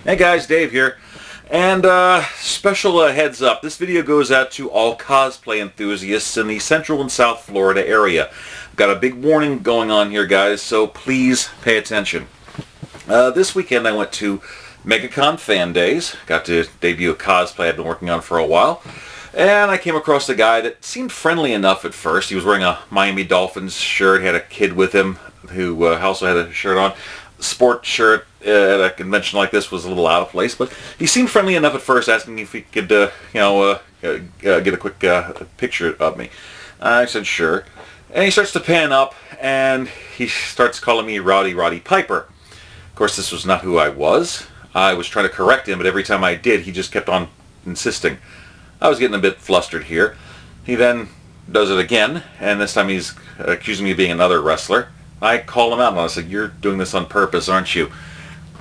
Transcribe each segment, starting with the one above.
Hey guys, Dave here. And special heads up, this video goes out to all cosplay enthusiasts in the Central and South Florida area. I've got a big warning going on here, guys, so please pay attention. This weekend I went to Megacon Fan Days. Got to debut a cosplay I've been working on for a while. And I came across a guy that seemed friendly enough at first. He was wearing a Miami Dolphins shirt, had a kid with him who also had a shirt on. Sport shirt at a convention like this was a little out of place, but he seemed friendly enough at first, asking if he could, get a quick picture of me. I said sure, and he starts to pan up, and he starts calling me Roddy Piper. Of course, this was not who I was. I was trying to correct him, but every time I did, he just kept on insisting. I was getting a bit flustered here. He then does it again, and this time he's accusing me of being another wrestler. I call him out and I said, "You're doing this on purpose, aren't you?"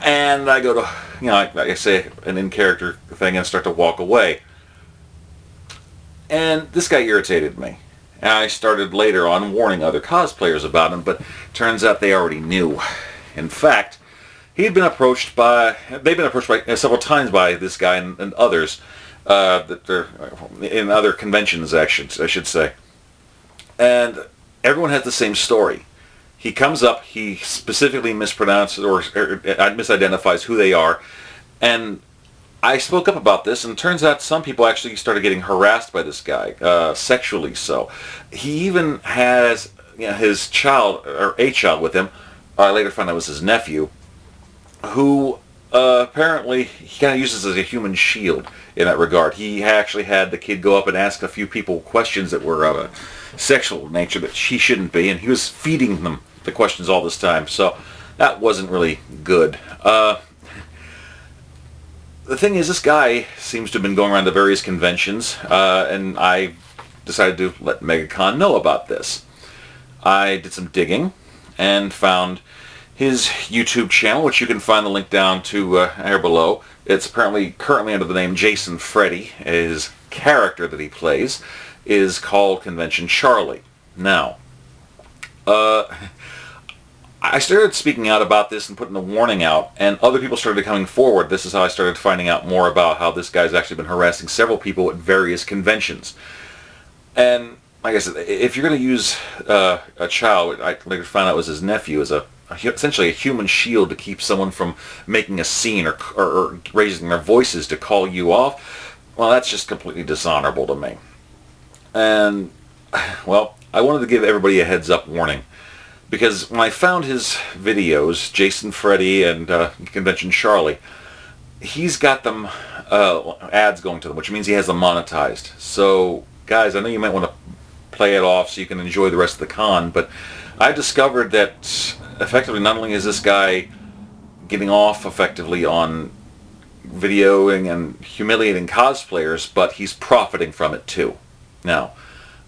And I go to, I say an in-character thing and start to walk away. And this guy irritated me. And I started later on warning other cosplayers about him, but turns out they already knew. In fact, they've been approached by several times by this guy and others that they're in other conventions, I should say. And everyone has the same story. He comes up, he specifically mispronounces or misidentifies who they are, and I spoke up about this, and it turns out some people actually started getting harassed by this guy, sexually so. He even has his child, or a child with him, I later found out was his nephew, who apparently he kind of uses as a human shield in that regard. He actually had the kid go up and ask a few people questions that were of a sexual nature that she shouldn't be, and he was feeding them the questions all this time, so that wasn't really good. The thing is, this guy seems to have been going around to various conventions, and I decided to let Megacon know about this. I did some digging and found his YouTube channel, which you can find the link down to here below. It's apparently currently under the name Jason Freddy. His character that he plays is called Convention Charlie. Now, I started speaking out about this and putting a warning out, and other people started coming forward. This is how I started finding out more about how this guy's actually been harassing several people at various conventions. And like I said, if you're going to use a child, I later found out was his nephew, as essentially a human shield to keep someone from making a scene or raising their voices to call you off, well, that's just completely dishonorable to me. And, well, I wanted to give everybody a heads-up warning. Because when I found his videos, Jason Freddy and Convention Charlie, he's got them ads going to them, which means he has them monetized. So, guys, I know you might want to play it off so you can enjoy the rest of the con, but I discovered that effectively not only is this guy getting off effectively on videoing and humiliating cosplayers, but he's profiting from it too. Now,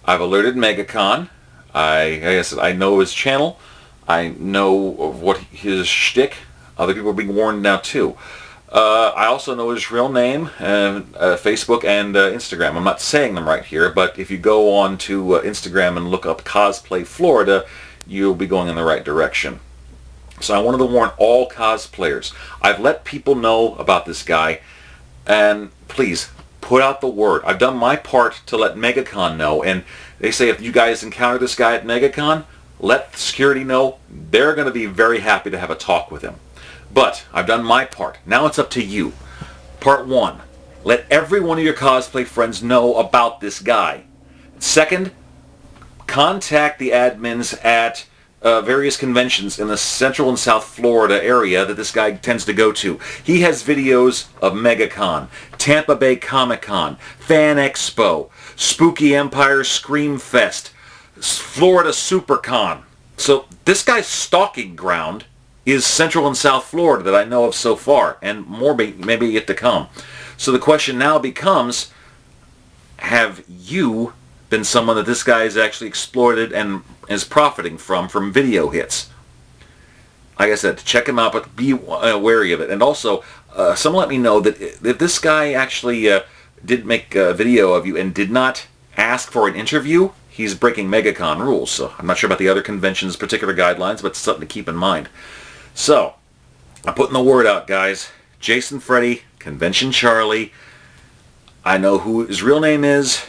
I've alerted Megacon. Like I said, I know his channel. I know of what his shtick. Other people are being warned now too. I also know his real name, Facebook and Instagram. I'm not saying them right here, but if you go on to Instagram and look up Cosplay Florida, you'll be going in the right direction. So I wanted to warn all cosplayers. I've let people know about this guy, and please, put out the word. I've done my part to let Megacon know, and they say if you guys encounter this guy at Megacon, let security know. They're going to be very happy to have a talk with him. But I've done my part. Now it's up to you. Part 1. Let every one of your cosplay friends know about this guy. Second, contact the admins at various conventions in the Central and South Florida area that this guy tends to go to. He has videos of Megacon, Tampa Bay Comic-Con, Fan Expo, Spooky Empire Scream Fest, Florida SuperCon. So this guy's stalking ground is Central and South Florida that I know of so far, and more maybe yet to come. So the question now becomes, have you been someone that this guy has actually exploited and is profiting from video hits? Like I said, check him out, but be wary of it. And also, someone let me know that if this guy actually did make a video of you and did not ask for an interview, he's breaking Megacon rules. So I'm not sure about the other conventions' particular guidelines, but it's something to keep in mind. So, I'm putting the word out, guys. Jason Freddy, Convention Charlie. I know who his real name is.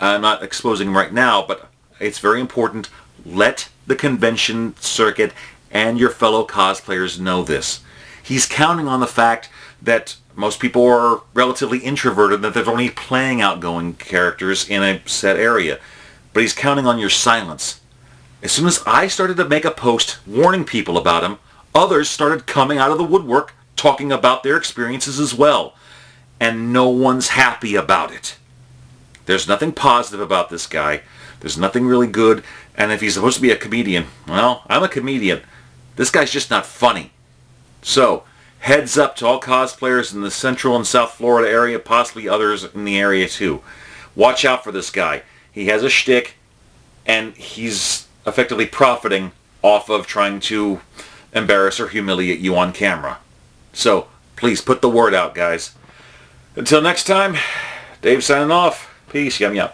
I'm not exposing him right now, but it's very important. Let the convention circuit and your fellow cosplayers know this. He's counting on the fact that most people are relatively introverted, that they're only playing outgoing characters in a set area. But he's counting on your silence. As soon as I started to make a post warning people about him, others started coming out of the woodwork talking about their experiences as well. And no one's happy about it. There's nothing positive about this guy. There's nothing really good. And if he's supposed to be a comedian, well, I'm a comedian. This guy's just not funny. So, heads up to all cosplayers in the Central and South Florida area, possibly others in the area too. Watch out for this guy. He has a shtick, and he's effectively profiting off of trying to embarrass or humiliate you on camera. So, please put the word out, guys. Until next time, Dave signing off. Peace. Yum yum.